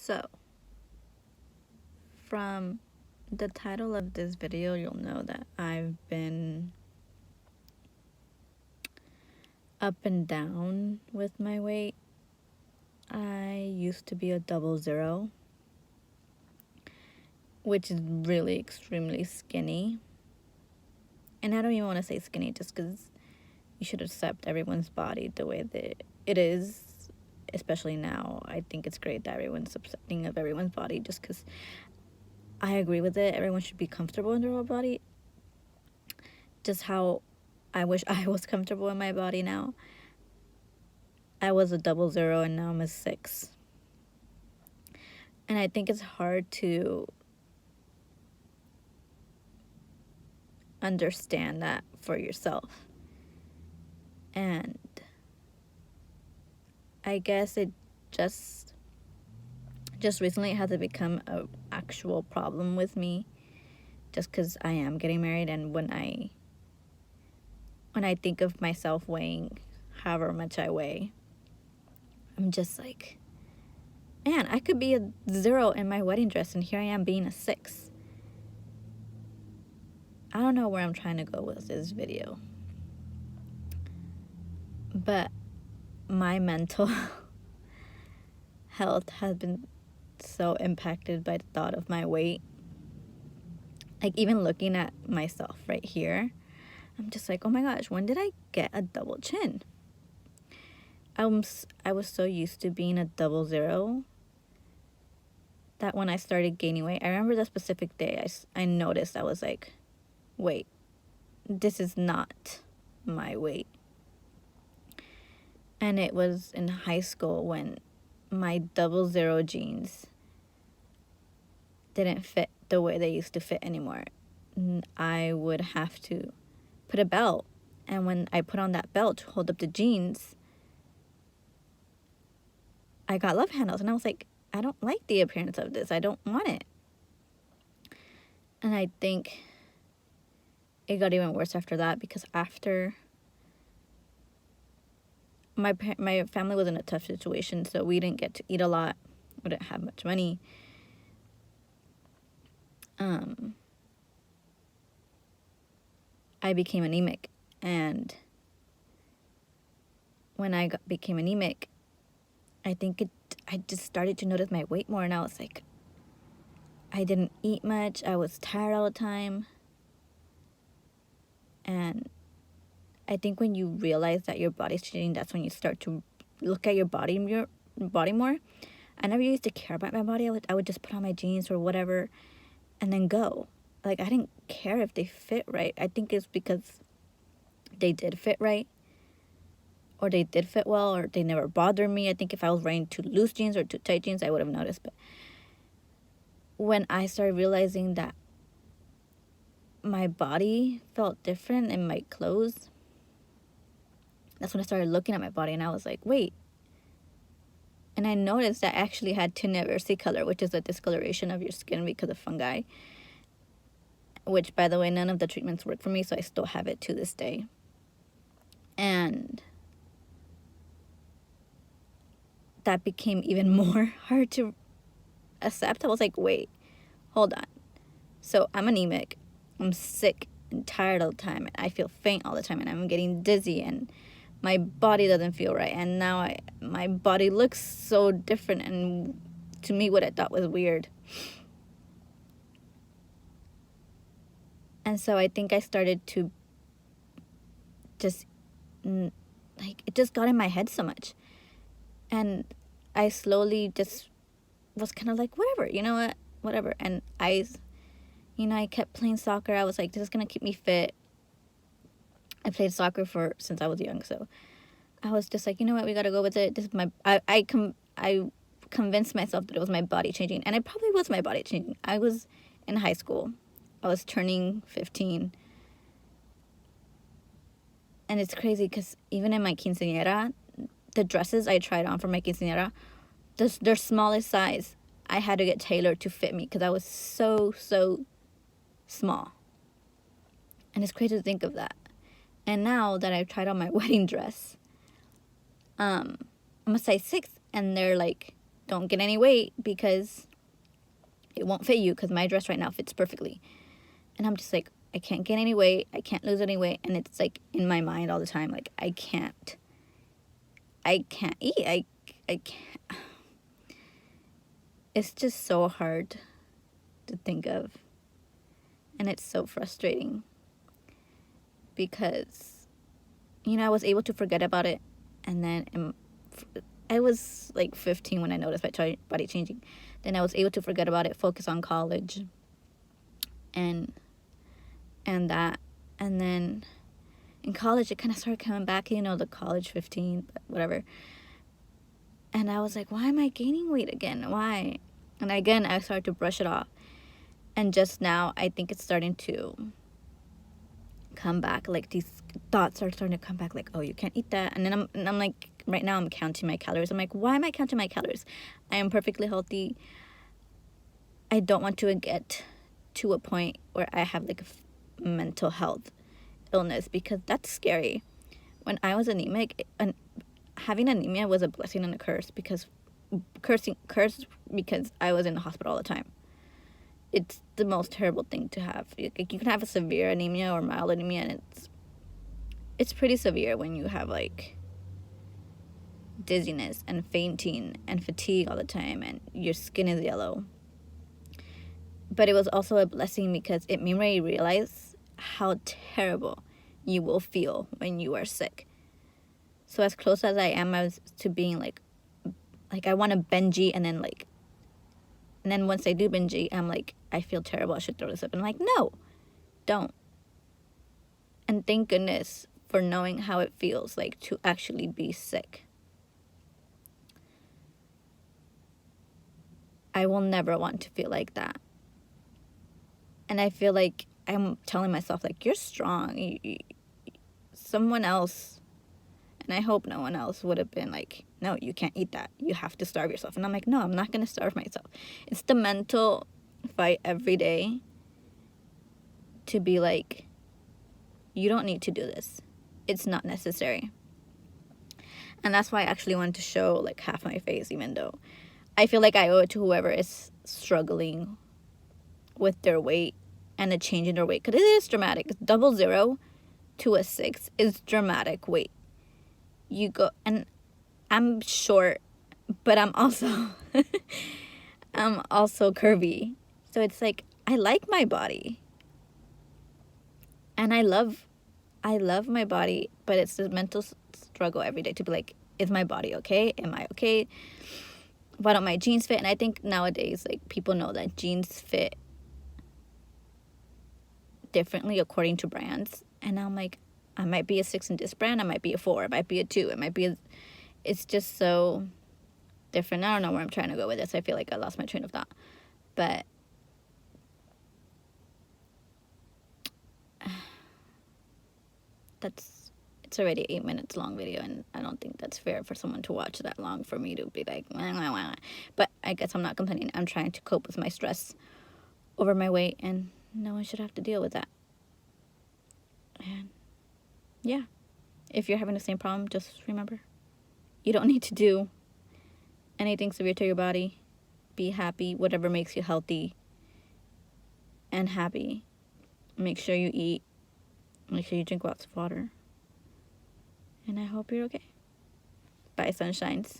So, from the title of this video, you'll know that I've been up and down with my weight. I used to be a 00, which is really extremely skinny. And I don't even want to say skinny just because you should accept everyone's body the way that it is, especially now. I think it's great that everyone's accepting of everyone's body just because I agree with it. Everyone should be comfortable in their own body. Just how I wish I was comfortable in my body now. I was a 00 and now I'm a 6. And I think it's hard to understand that for yourself. And I guess it just recently it has become an actual problem with me just because I am getting married, and when I think of myself weighing however much I weigh, I'm just like, man, I could be a 0 in my wedding dress and here I am being a 6. I don't know where I'm trying to go with this video, but my mental health has been so impacted by the thought of my weight. Like, even looking at myself right here, I'm just like, oh my gosh, when did I get a double chin? I was so used to being a 00 that when I started gaining weight, I remember the specific day I noticed, I was like, wait, this is not my weight. And it was in high school when my 00 jeans didn't fit the way they used to fit anymore. I would have to put a belt, and when I put on that belt to hold up the jeans, I got love handles, and I was like, I don't like the appearance of this. I don't want it. And I think it got even worse after that, because after my family was in a tough situation, so we didn't get to eat a lot. We didn't have much money. I became anemic, and when I became anemic, I just started to notice my weight more, and I was like, I didn't eat much. I was tired all the time. And I think when you realize that your body's changing, that's when you start to look at your body more. I never used to care about my body. I would just put on my jeans or whatever and then go. Like, I didn't care if they fit right. I think it's because they did fit right, or they did fit well, or they never bothered me. I think if I was wearing too loose jeans or too tight jeans, I would have noticed. But when I started realizing that my body felt different in my clothes, that's when I started looking at my body, and I was like, wait. And I noticed that I actually had tinea versicolor, which is a discoloration of your skin because of fungi, which, by the way, none of the treatments work for me, so I still have it to this day. And that became even more hard to accept. I was like, wait, hold on. So I'm anemic, I'm sick and tired all the time, and I feel faint all the time, and I'm getting dizzy, and my body doesn't feel right, and now my body looks so different, and to me, what I thought was weird. And so I think I started to just, like, it just got in my head so much, and I slowly just was kind of like, whatever, you know what, whatever. And I kept playing soccer. I was like, this is gonna keep me fit. I played soccer since I was young, so I was just like, you know what, we gotta go with it. This is I convinced myself that it was my body changing, and it probably was my body changing. I was in high school. I was turning 15. And it's crazy because even in my quinceañera, the dresses I tried on for my quinceañera, their smallest size, I had to get tailored to fit me because I was so small. And it's crazy to think of that. And now that I've tried on my wedding dress, I'm a size 6, and they're don't get any weight because it won't fit you, because my dress right now fits perfectly. And I'm just like, I can't gain any weight, I can't lose any weight, and it's like in my mind all the time, like I can't eat, I can't. It's just so hard to think of, and it's so frustrating because, you know, I was able to forget about it, and then I was like 15 when I noticed my body changing. Then I was able to forget about it, focus on college, and that, and then in college it kind of started coming back, you know, the college 15, but whatever. And I was like, why am I gaining weight again? Why? And again, I started to brush it off. And just now, I think it's starting to come back. Like, these thoughts are starting to come back. Like, oh, you can't eat that. And then I'm like, right now I'm counting my calories. I'm like, why am I counting my calories? I am perfectly healthy. I don't want to get to a point where I have like a mental health illness, because that's scary. When I was anemic, and having anemia was a blessing and a curse, because because I was in the hospital all the time. It's the most terrible thing to have. You can have a severe anemia or mild anemia, and it's pretty severe when you have like dizziness and fainting and fatigue all the time, and your skin is yellow. But it was also a blessing because it made me realize how terrible you will feel when you are sick. So as close as I am as to being like I want to binge, and then once I do binge, I'm like, I feel terrible, I should throw this up. And I'm like, no, don't. And thank goodness for knowing how it feels like to actually be sick. I will never want to feel like that. And I feel like I'm telling myself, like, you're strong. Someone else, and I hope no one else, would have been like, no, you can't eat that. You have to starve yourself. And I'm like, no, I'm not going to starve myself. It's the mental fight every day to be like, you don't need to do this. It's not necessary. And that's why I actually wanted to show like half my face, even though I feel like I owe it to whoever is struggling with their weight and a change in their weight. Because it is dramatic. 00 to a 6 is dramatic weight. You go, and I'm short, but I'm also I'm also curvy. So it's like, I like my body. And I love my body, but it's the mental struggle every day to be like, is my body okay? Am I okay? Why don't my jeans fit? And I think nowadays, like, people know that jeans fit differently according to brands. And I'm like, I might be a 6 in this brand, I might be a 4, I might be a 2, it might be a... It's just so different. I don't know where I'm trying to go with this. I feel like I lost my train of thought. But it's already 8 minutes long video, and I don't think that's fair for someone to watch that long for me to be like, wah, wah, wah. But I guess I'm not complaining. I'm trying to cope with my stress over my weight, and no one should have to deal with that. And yeah, if you're having the same problem, just remember, you don't need to do anything severe to your body. Be happy, whatever makes you healthy and happy. Make sure you eat. Make sure you drink lots of water. And I hope you're okay. Bye, sunshines.